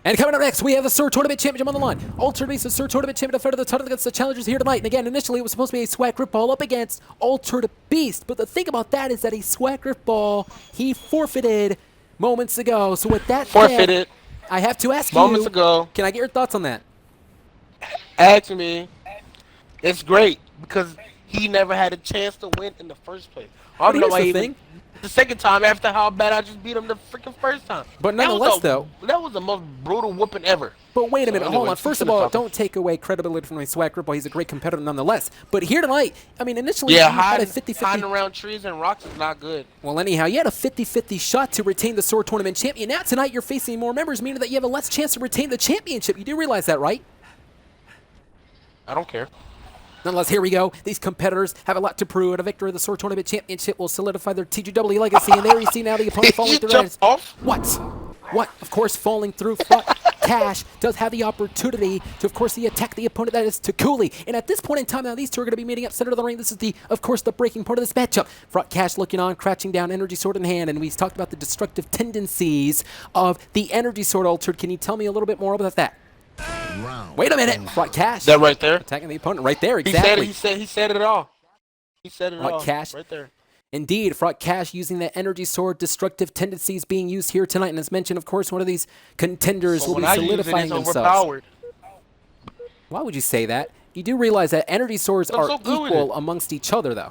And coming up next, we have the Sword Tournament Championship on the line. Altered Beast, the Sword Tournament Champion, defended the title against the challengers here tonight. And again, initially it was supposed to be a Swag Grip Ball up against Altered Beast. But the thing about that is that a Swag Grip Ball, he forfeited moments ago. So with that forfeited, I have to ask moments ago. Can I get your thoughts on that? Ask me. It's great because he never had a chance to win in the first place. I don't know why he the second time after how bad I just beat him the freaking first time. But nonetheless, that was the most brutal whooping ever. But wait a minute, hold on. First of all, don't take away credibility from my Swag Grip Ball. He's a great competitor nonetheless. But here tonight, I mean, initially you had a 50-50. Hiding around trees and rocks is not good. Well, anyhow, you had a 50-50 shot to retain the Sword Tournament Champion. Now tonight you're facing more members, meaning that you have a less chance to retain the championship. You do realize that, right? I don't care. Nonetheless, here we go. These competitors have a lot to prove, and a victory of the Sword Tournament Championship will solidify their TGW legacy. And there you see now the opponent falling through. What? Of course, falling through. Cash does have the opportunity to, of course, attack the opponent. That is Takuli. And at this point in time, now these two are going to be meeting up center of the ring. This is of course, the breaking point of this matchup. Front Cash looking on, crouching down, energy sword in hand, and we've talked about the destructive tendencies of the energy sword. Altered, can you tell me a little bit more about that? Wait a minute, Front Cash. That right there, attacking the opponent right there. Exactly. He said it all. He said it all. Cash right there. Indeed, Front Cash using the energy sword, destructive tendencies being used here tonight. And as mentioned, of course, one of these contenders will be solidifying themselves. Why would you say that? You do realize that energy swords are equal amongst each other, though.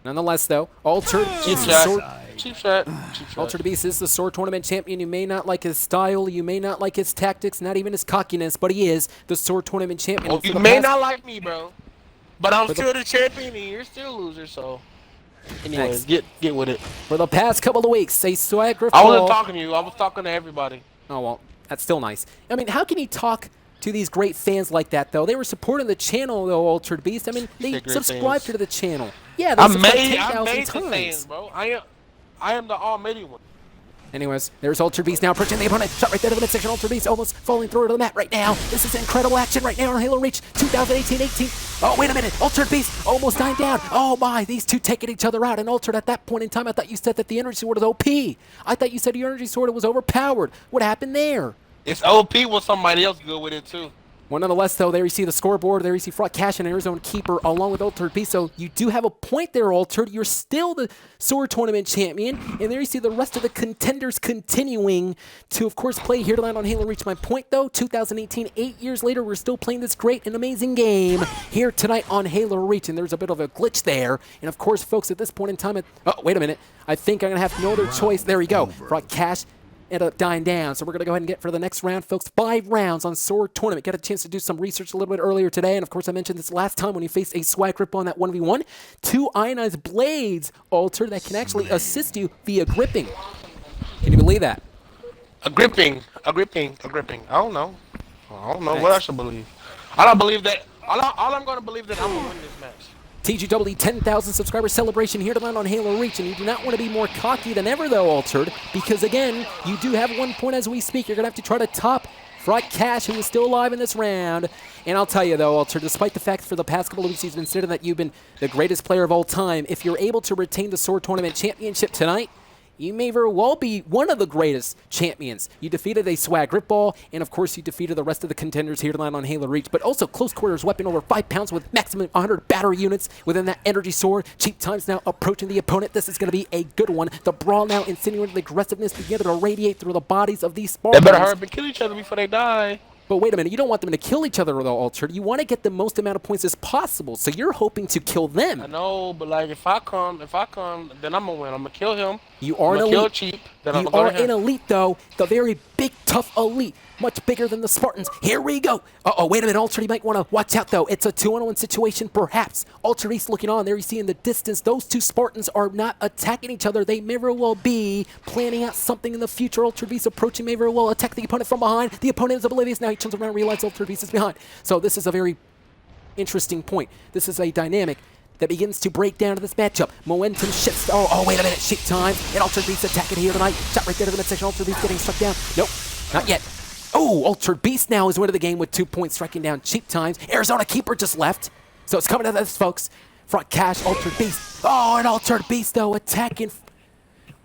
Nonetheless, though, Altered is the sword. Cheap shot. Altered Beast is the Sword Tournament Champion. You may not like his style, you may not like his tactics, not even his cockiness, but he is the Sword Tournament Champion. Well, you may not like me, bro, but I'm still the champion and you're still a loser, so anyways, get with it. For the past couple of weeks, a Swag Grip Ball. I wasn't talking to you, I was talking to everybody. Oh, well, that's still nice. I mean, how can you talk to these great fans like that, though? They were supporting the channel, though, Altered Beast. I mean, they subscribed to the channel. Yeah, they subscribed 10,000 times. Fans, bro. I am the almighty one. Anyways, there's Altered Beast now approaching the opponent. Shot right there to the midsection. Altered Beast almost falling through to the mat right now. This is incredible action right now on Halo Reach 2018-18. Oh, wait a minute. Altered Beast almost dying down. Oh, my. These two taking each other out. And Altered, at that point in time, I thought you said that the energy sword was OP. I thought you said your energy sword was overpowered. What happened there? It's OP when somebody else good with it, too. Well, nonetheless, though, there you see the scoreboard. There you see Front Cash and Arizona Keeper along with Altered Beast. So you do have a point there, Altered. You're still the Sword Tournament Champion. And there you see the rest of the contenders continuing to, of course, play here tonight on Halo Reach. My point, though, 2018, 8 years later, we're still playing this great and amazing game here tonight on Halo Reach. And there's a bit of a glitch there. And, of course, folks, at this point in time, oh, wait a minute. I think I'm going to have no other choice. There we go. Front Cash ended up dying down. So we're going to go ahead and get for the next round, folks. 5 rounds on Sword Tournament. Got a chance to do some research a little bit earlier today. And, of course, I mentioned this last time when you faced a Swag Grip on that 1v1. 2 ionized blades, Altered, that can actually assist you via gripping. Can you believe that? A gripping. I don't know. What I should believe. I don't believe that. All I'm going to believe that I'm going to win this match. TGW 10,000 subscriber celebration here tonight on Halo Reach, and you do not want to be more cocky than ever, though, Altered, because, again, you do have 1 point as we speak. You're going to have to try to top Front Cash, who is still alive in this round. And I'll tell you, though, Altered, despite the fact for the past couple of weeks he's been saying that you've been the greatest player of all time, if you're able to retain the Sword Tournament Championship tonight, you may very well be one of the greatest champions. You defeated a Swag Grip Ball, and of course you defeated the rest of the contenders here tonight on Halo Reach, but also close quarters weapon over 5 pounds with maximum 100 battery units within that energy sword. Cheap Times now approaching the opponent. This is going to be a good one. The brawl now insinuating the aggressiveness together to radiate through the bodies of these Spartans. They better hurry up and kill each other before they die. But wait a minute, you don't want them to kill each other, though, Altered. You want to get the most amount of points as possible, so you're hoping to kill them. I know, but like if I come, then I'm gonna win. I'm gonna kill him. You are an elite. Kill Cheap, then you are an elite, though. The very big, tough elite. Much bigger than the Spartans. Here we go. Uh-oh, wait a minute, Altered. You might want to watch out, though. It's a 2-on-1 situation, perhaps. Altered East looking on. There you see in the distance, those 2 Spartans are not attacking each other. They may very well be planning out something in the future. Altered Beast approaching, may very well attack the opponent from behind. The opponent is oblivious. Now he turns around and realizes Altered Beast is behind. So this is a very interesting point. This is a dynamic that begins to break down to this matchup. Momentum shifts. Oh, wait a minute. Cheap Time. And Altered Beast attacking here tonight. Shot right there to the midsection. Altered Beast getting struck down. Nope, not yet. Oh, Altered Beast now is winning the game with 2 points, striking down Cheap Times. Arizona Keeper just left. So it's coming to this, folks. Front Cash, Altered Beast. Oh, and Altered Beast, though, attacking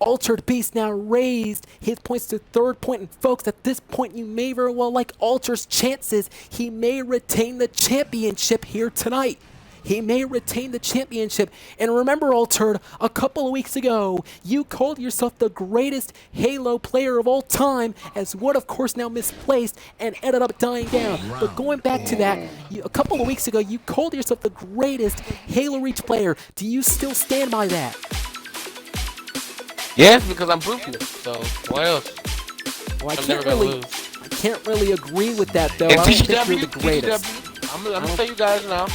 Altered Beast now raised his points to 3rd point, and folks, at this point you may very well like Alter's chances. He may retain the championship here tonight. He may retain the championship. And remember, Altered, a couple of weeks ago, you called yourself the greatest Halo player of all time, as what, of course, now misplaced and ended up dying down. But going back to that, a couple of weeks ago, you called yourself the greatest Halo Reach player. Do you still stand by that? Yes, because I'm proving it. So, what else? Well, I I'm never gonna lose. can't really agree with that, though. And I don't think you're the greatest. I'm gonna tell you guys now.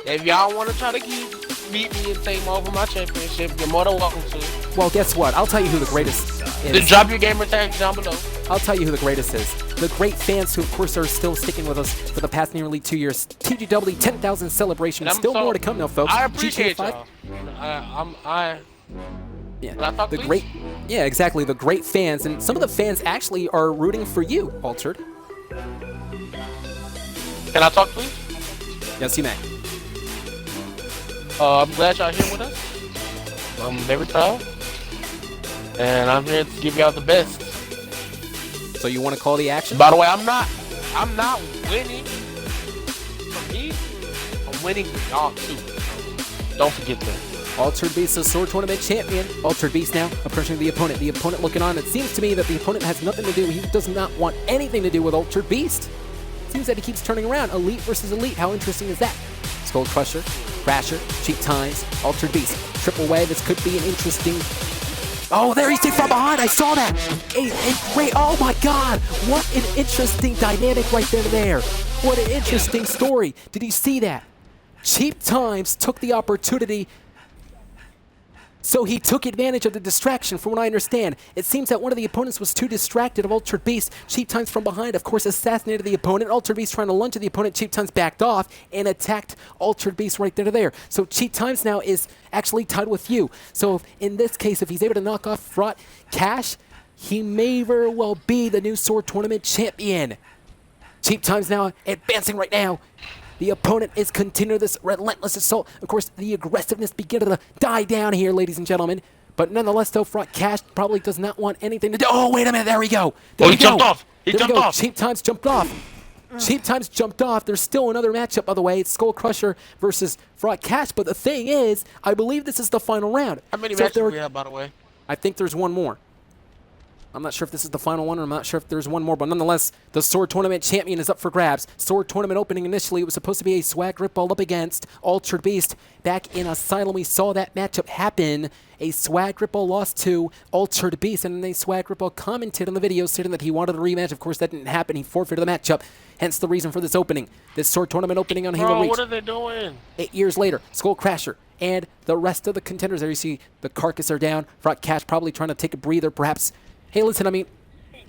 If y'all want to try to beat me and take over my championship, you're more than welcome to. Well, guess what? I'll tell you who the greatest is. Then drop your gamer tags down below. I'll tell you who the greatest is. The great fans who, of course, are still sticking with us for the past nearly 2 years. TGW 10,000 celebration. Still more to come, though, folks. I appreciate y'all. Yeah, yeah, exactly. The great fans, and some of the fans actually are rooting for you, Altered. Can I talk, please? Yes, you may. I'm glad y'all here with us. I'm very proud, and I'm here to give y'all the best. So you want to call the action? By the way, I'm not winning for me. I'm winning for y'all too. Don't forget that. Altered Beast, the Sword Tournament champion. Altered Beast now approaching the opponent. The opponent looking on. It seems to me that the opponent has nothing to do. He does not want anything to do with Altered Beast. Seems that he keeps turning around. Elite versus Elite. How interesting is that? Skull Crusher, Crasher, Cheap Times, Altered Beast. Triple Way. This could be an interesting... Oh, there he's from behind. I saw that. Great. Oh, my God. What an interesting dynamic right there. What an interesting story. Did you see that? Cheap Times took the opportunity... So he took advantage of the distraction, from what I understand. It seems that one of the opponents was too distracted of Altered Beast. Cheap Times from behind, of course, assassinated the opponent. Altered Beast trying to lunge at the opponent. Cheap Times backed off and attacked Altered Beast right there. So Cheap Times now is actually tied with you. So in this case, if he's able to knock off Fraught Cash, he may very well be the new Sword Tournament champion. Cheap Times now advancing right now. The opponent is continuing this relentless assault. Of course, the aggressiveness beginning to die down here, ladies and gentlemen. But nonetheless, though, Fraught Cash probably does not want anything to do. Oh, wait a minute. There we go. He jumped off. He jumped off. Cheap Times jumped off. Cheap Times jumped off. There's still another matchup, by the way. It's Skull Crusher versus Fraught Cash. But the thing is, I believe this is the final round. How many matches do we have, by the way? I think there's one more. I'm not sure if this is the final one, or I'm not sure if there's one more, but nonetheless, the Sword Tournament champion is up for grabs. Sword Tournament opening initially, it was supposed to be a swag ripball up against Altered Beast. Back in Asylum, we saw that matchup happen. A swag ripball lost to Altered Beast, and then a swag ripball commented on the video stating that he wanted a rematch. Of course, that didn't happen. He forfeited the matchup. Hence the reason for this opening. This Sword Tournament opening on Halo Reach. What are they doing? 8 years later, Skull Crasher and the rest of the contenders. There you see the carcass are down. Fraught Cash probably trying to take a breather, perhaps. Hey, listen, I mean,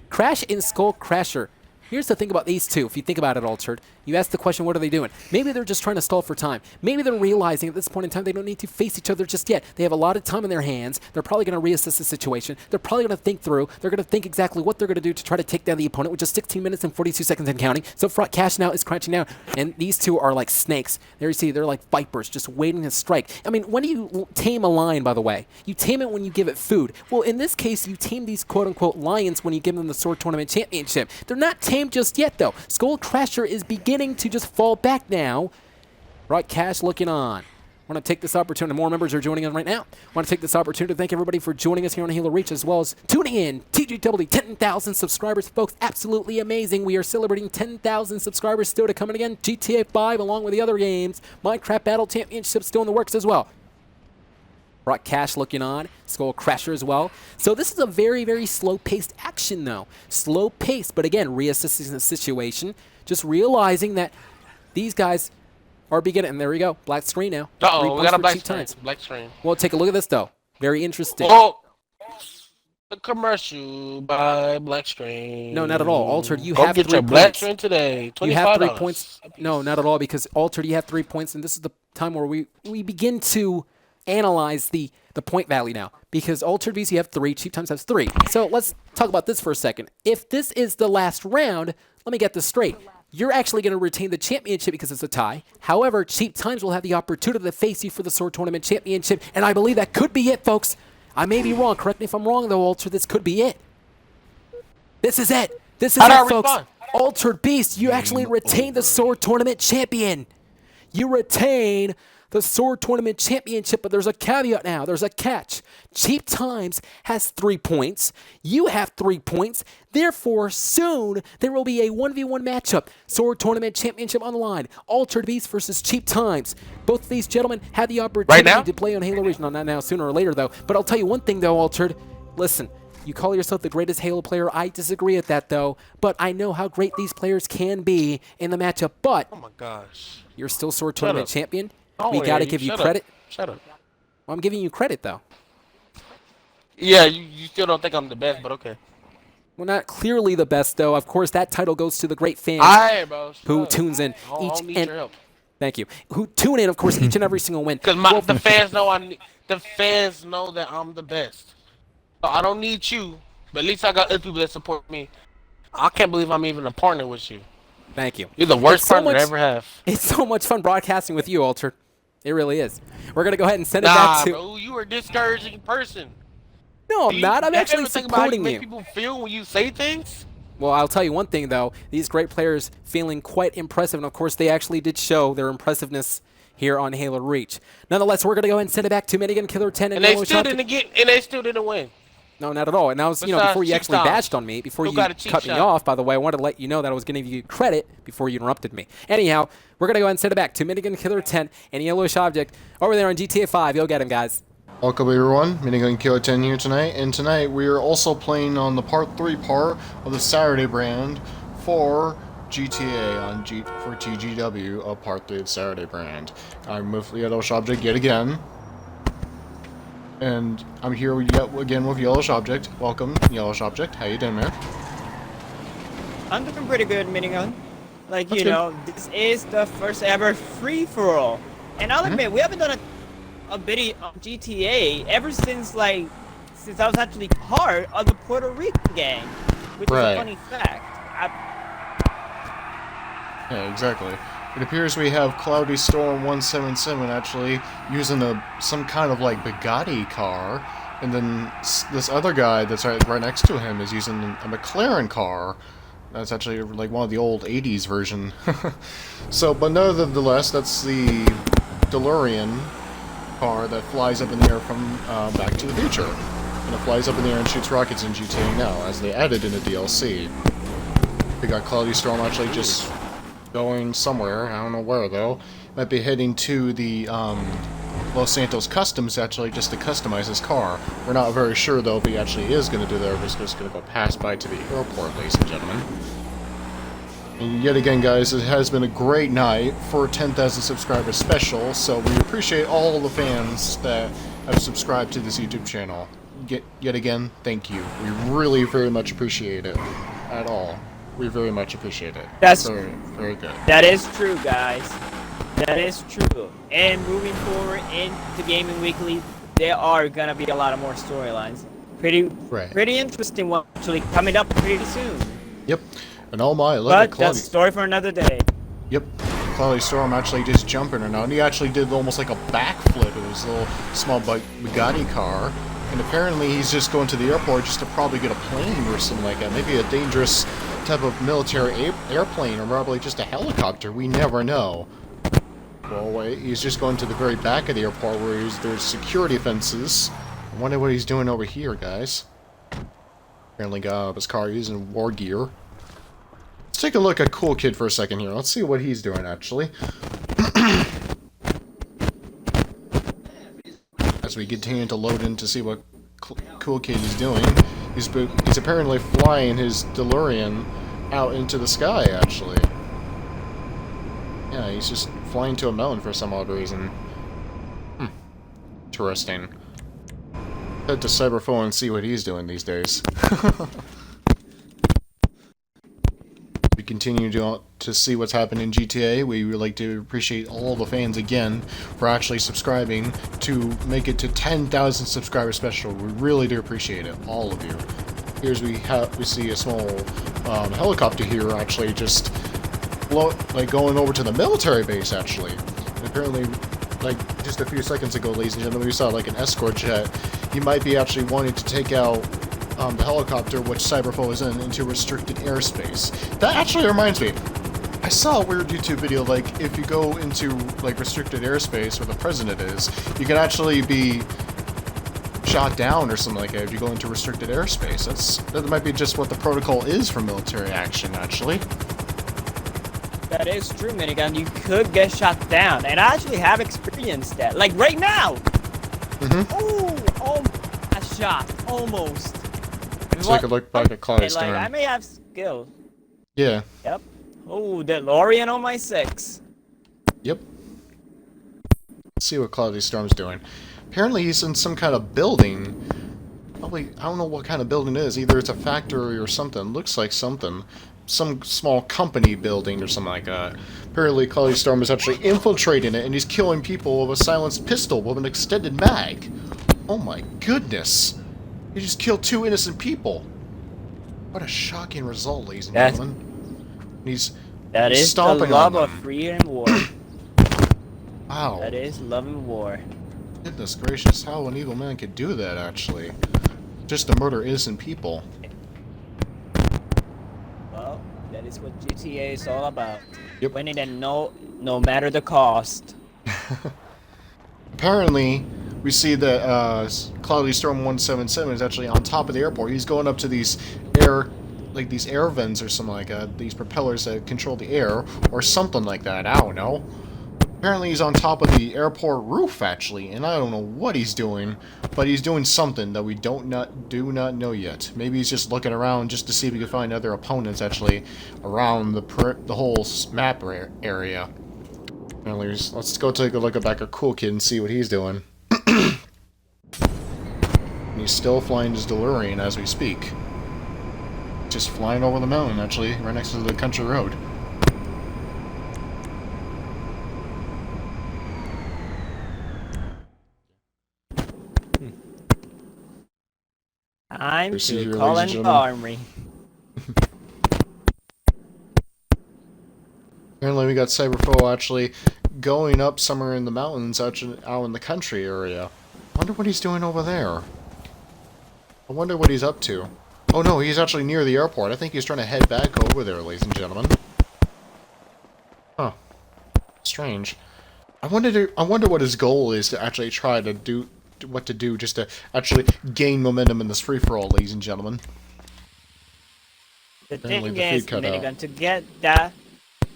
Crash and Skull Crasher. Here's the thing about these two, if you think about it, Altered. You ask the question, what are they doing? Maybe they're just trying to stall for time. Maybe they're realizing at this point in time they don't need to face each other just yet. They have a lot of time in their hands. They're probably going to reassess the situation. They're probably going to think through. They're going to think exactly what they're going to do to try to take down the opponent, which is 16 minutes and 42 seconds and counting. So Fraught Cash now is crouching down, and these two are like snakes. There you see, they're like vipers, just waiting to strike. I mean, when do you tame a lion, by the way? You tame it when you give it food. Well, in this case, you tame these quote-unquote lions when you give them the Sword Tournament Championship. They're not tamed just yet, though. Skull Crasher is beginning to just fall back now. Fraught Cash looking on. Want to take this opportunity. More members are joining us right now. Want to take this opportunity to thank everybody for joining us here on Halo Reach, as well as tuning in. TGW 10,000 subscribers, folks. Absolutely amazing. We are celebrating 10,000 subscribers still to come in again. GTA 5 along with the other games. Minecraft Battle Championship still in the works as well. Fraught Cash looking on. Skull Crasher as well. So this is a very, very slow-paced action, though. Slow-paced, but again, reassessing the situation. Just realizing that these guys are beginning. And there we go. Black screen now. Uh-oh, we got a black screen. Well, take a look at this, though. Very interesting. Oh, the commercial by black screen. No, not at all. Altered, you have 3 points. Get your black screen today. $25. You have 3 points. No, not at all, because Altered, you have 3 points, and this is the time where we begin to analyze the point value now, because Altered Beast you have 3, Cheap Times has 3. So let's talk about this for a second. If this is the last round, let me get this straight. You're actually going to retain the championship because it's a tie. However, Cheap Times will have the opportunity to face you for the Sword Tournament Championship, and I believe that could be it, folks. I may be wrong. Correct me if I'm wrong, though, Altered. This could be it. This is it. This is it, folks. Altered Beast, you actually retain the Sword Tournament Champion. You retain the Sword Tournament Championship, but there's a caveat now. There's a catch. Cheap Times has 3 points. You have 3 points. Therefore, soon there will be a 1v1 matchup. Sword Tournament Championship on the line. Altered Beast versus Cheap Times. Both of these gentlemen had the opportunity to play on Halo Reach. No, not now, sooner or later, though. But I'll tell you one thing, though, Altered. Listen, you call yourself the greatest Halo player. I disagree with that, though. But I know how great these players can be in the matchup. But oh my gosh, you're still Sword Tournament champion. Oh, we got to give you credit. Shut up. Well, I'm giving you credit, though. Yeah, you still don't think I'm the best, but okay. Well, not clearly the best, though. Of course, that title goes to the great fans who tunes in each and thank you. Who tune in, of course, each and every single win. Because the fans know the fans know that I'm the best. So I don't need you, but at least I got other people that support me. I can't believe I'm even a partner with you. Thank you. You're the worst partner I ever have. It's so much fun broadcasting with you, Altered. It really is. We're going to go ahead and send it back to... bro, you are a discouraging person. No, I'm not. I'm actually supporting you. Make people feel when you say things? Well, I'll tell you one thing, though. These great players feeling quite impressive, and of course, they actually did show their impressiveness here on Halo Reach. Nonetheless, we're going to go ahead and send it back to Minigun Killer 10 and they still didn't win. No, not at all. And that was, before you actually bashed on me, before you cut me off, by the way, I wanted to let you know that I was going to give you credit before you interrupted me. Anyhow, we're going to go ahead and send it back to Minigun Killer 10 and Yellowish Object over there on GTA 5. You'll get him, guys. Welcome everyone, Minigun Killer 10 here tonight, and tonight we are also playing on the part 3 part of the Saturday brand for GTA for TGW of part 3 of Saturday brand. I'm with Yellowish Object yet again. And I'm here yet again with Yellowish Object. Welcome, Yellowish Object. How you doing, man? I'm doing pretty good, Minigun. Like, this is the first ever free-for-all. And I'll admit, we haven't done a video on GTA ever since I was actually part of the Puerto Rico gang. Which is a funny fact. Yeah, exactly. It appears we have Cloudy Storm 177 actually using some kind of Bugatti car, and then this other guy that's right next to him is using a McLaren car. That's actually one of the old 80s version. So, but nonetheless, that's the DeLorean car that flies up in the air from Back to the Future. And it flies up in the air and shoots rockets in GTA now, as they added in the DLC. We got Cloudy Storm actually just going somewhere, I don't know where though. Might be heading to the Los Santos Customs actually just to customize his car. We're not very sure though if he actually is going to do that, or if he's just going to go pass by to the airport, ladies and gentlemen. And yet again, guys, it has been a great night for 10,000 subscribers special, so we appreciate all the fans that have subscribed to this YouTube channel. Yet again, thank you. We really very much appreciate it. At all. We very much appreciate it. That's very, very good. That is true, guys. That is true. And moving forward into Gaming Weekly, there are gonna be a lot of more storylines. Pretty interesting one actually coming up pretty soon. Yep. And oh my, look at Cloudy. But that's a story for another day. Yep. Cloudy Storm actually just jumping her now, and he actually did almost like a backflip in his little small Bugatti car. And apparently he's just going to the airport just to probably get a plane or something like that. Maybe a dangerous type of military airplane, or probably just a helicopter. We never know. Well, wait, he's just going to the very back of the airport where there's security fences. I wonder what he's doing over here, guys. Apparently got out of his car using war gear. Let's take a look at Cool Kid for a second here. Let's see what he's doing, actually. As we continue to load in to see what Cool Kid is doing, he's apparently flying his DeLorean out into the sky, actually. Yeah, he's just flying to a mountain for some odd reason. Interesting. Head to Cyberphone and see what he's doing these days. We continue to see what's happening in GTA. We would like to appreciate all the fans again for actually subscribing to make it to 10,000 subscriber special. We really do appreciate it, all of you. Here's we see a small helicopter here actually just going over to the military base actually. And apparently, just a few seconds ago, ladies and gentlemen, we saw an escort jet he might be actually wanting to take out the helicopter which Cyberfoe is in into restricted airspace. That actually reminds me. I saw a weird YouTube video, like, if you go into, like, restricted airspace where the president is, you can actually be shot down or something like that if you go into restricted airspace. That might be just what the protocol is for military action, actually. That is true, Minigun. You could get shot down, and I actually have experienced that. Like, right now! Oh, a shot. Almost. Let's take a look back at Cloudy Storm. Like, I may have skill. Yeah. Yep. Oh, DeLorean on my 6. Yep. Let's see what Cloudy Storm's doing. Apparently he's in some kind of building. Probably, I don't know what kind of building it is. Either it's a factory or something. Looks like something. Some small company building or something like that. Apparently Cloudy Storm is actually infiltrating it and he's killing people with a silenced pistol with an extended mag. Oh my goodness. He just killed 2 innocent people. What a shocking result, ladies and gentlemen. That is the love of freedom and war. Wow. That is love and war. Goodness gracious, how an evil man could do that, actually. Just to murder innocent people. Well, that is what GTA is all about. Yep. Winning and no matter the cost. Apparently, we see that Cloudy Storm 177 is actually on top of the airport. He's going up to these these air vents or something like that, these propellers that control the air, or something like that, I don't know. Apparently he's on top of the airport roof, actually, and I don't know what he's doing, but he's doing something that we do not know yet. Maybe he's just looking around just to see if he can find other opponents, actually, around the whole map area. Anyways, let's go take a look at back at Cool Kid and see what he's doing. And he's still flying his DeLorean as we speak. Just flying over the mountain, actually, right next to the country road. Time to call an armory. Apparently we got Cyberfoe actually going up somewhere in the mountains out in the country area. I wonder what he's doing over there. I wonder what he's up to. Oh no, he's actually near the airport. I think he's trying to head back over there, ladies and gentlemen. Huh. Strange. I wonder what his goal is to actually try to do just to actually gain momentum in this free-for-all, ladies and gentlemen. The thing is, Minigun, to get that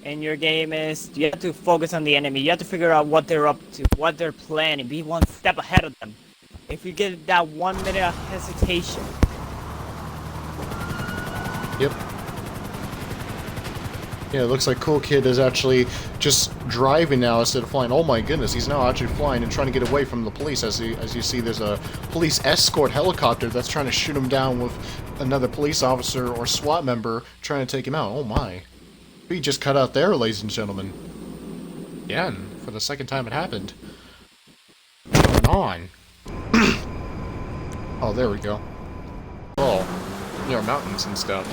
in your game is you have to focus on the enemy. You have to figure out what they're up to, what they're planning, be one step ahead of them. If you get that 1 minute of hesitation. Yep. Yeah, it looks like Cool Kid is actually just driving now instead of flying. Oh my goodness, he's now actually flying and trying to get away from the police. As you see, there's a police escort helicopter that's trying to shoot him down with another police officer or SWAT member trying to take him out. Oh my. We just cut out there, ladies and gentlemen. Again, for the second time it happened. What's going on? Oh, there we go. Oh, near mountains and stuff.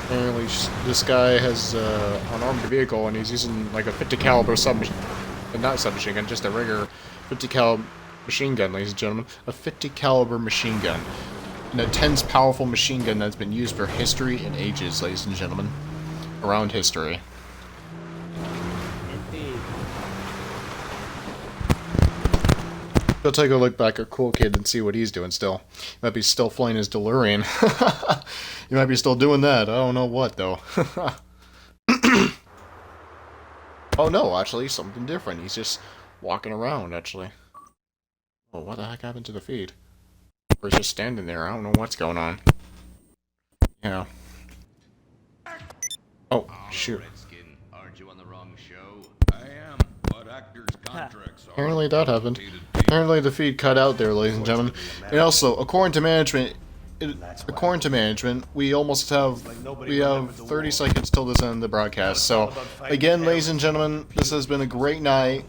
Apparently, this guy has an armored vehicle, and he's using like a 50 caliber not submachine gun, just a regular 50 caliber machine gun, ladies and gentlemen. A 50 caliber machine gun. An intense, powerful machine gun that's been used for history and ages, ladies and gentlemen. Around history. Indeed. Go take a look back at Cool Kid and see what he's doing still. He might be still flying his DeLorean. He might be still doing that. I don't know what, though. Oh no, actually, something different. He's just walking around, actually. Oh, what the heck happened to the feed? Or he's just standing there. I don't know what's going on. Yeah. Oh, shoot. Aren't you on the wrong show? I am, but actors' contracts are... Apparently that happened. Apparently the feed cut out there, ladies and gentlemen. And also, according to management, we almost have 30 seconds till this end of the broadcast. So, again, ladies and gentlemen, this has been a great night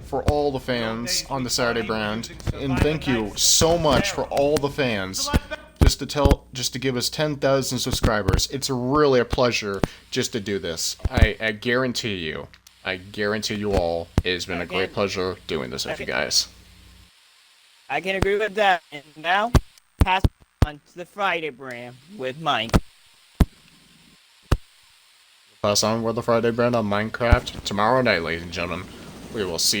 for all the fans on the Saturday brand, and thank you so much for all the fans. Just to give us 10,000 subscribers. It's really a pleasure just to do this. I guarantee you all, it has been a great pleasure doing this with you guys. I can agree with that. And now, pass on to the Friday brand with Mike. Pass on with the Friday brand on Minecraft tomorrow night, ladies and gentlemen. We will see you